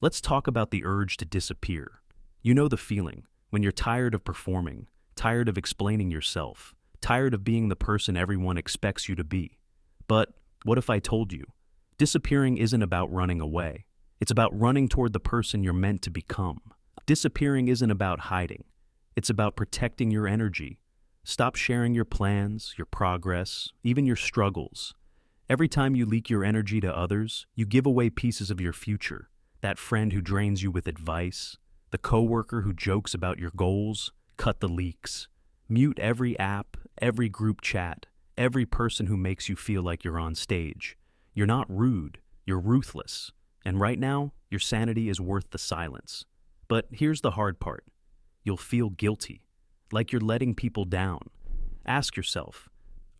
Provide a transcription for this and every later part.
Let's talk about the urge to disappear. You know the feeling when you're tired of performing, tired of explaining yourself, tired of being the person everyone expects you to be. But what if I told you? Disappearing isn't about running away. It's about running toward the person you're meant to become. Disappearing isn't about hiding. It's about protecting your energy. Stop sharing your plans, your progress, even your struggles. Every time you leak your energy to others, you give away pieces of your future. That friend who drains you with advice, the coworker who jokes about your goals, cut the leaks. Mute every app, every group chat, every person who makes you feel like you're on stage. You're not rude, you're ruthless. And right now, your sanity is worth the silence. But here's the hard part. You'll feel guilty, like you're letting people down. Ask yourself,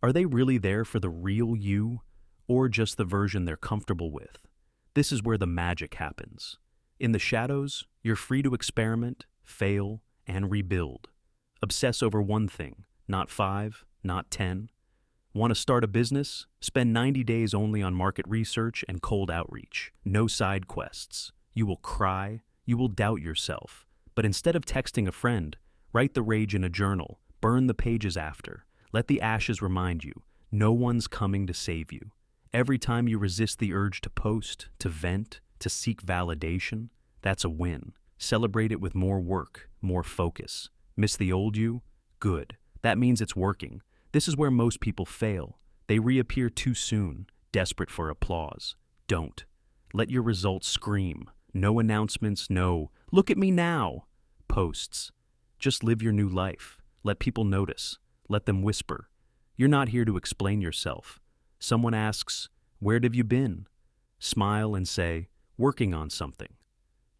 are they really there for the real you, or just the version they're comfortable with? This is where the magic happens. In the shadows, you're free to experiment, fail, and rebuild. Obsess over one thing, not 5, not 10. Want to start a business? Spend 90 days only on market research and cold outreach. No side quests. You will cry, you will doubt yourself. But instead of texting a friend, write the rage in a journal, burn the pages after. Let the ashes remind you, no one's coming to save you. Every time you resist the urge to post, to vent, to seek validation, that's a win. Celebrate it with more work, more focus. Miss the old you? Good. That means it's working. This is where most people fail. They reappear too soon, desperate for applause. Don't. Let your results scream. No announcements, no, look at me now, posts. Just live your new life. Let people notice. Let them whisper. You're not here to explain yourself. Someone asks, where have you been? Smile and say, working on something.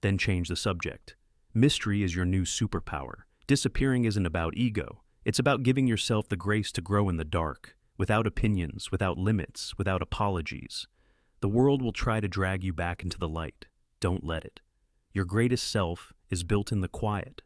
Then change the subject. Mystery is your new superpower. Disappearing isn't about ego. It's about giving yourself the grace to grow in the dark, without opinions, without limits, without apologies. The world will try to drag you back into the light. Don't let it. Your greatest self is built in the quiet.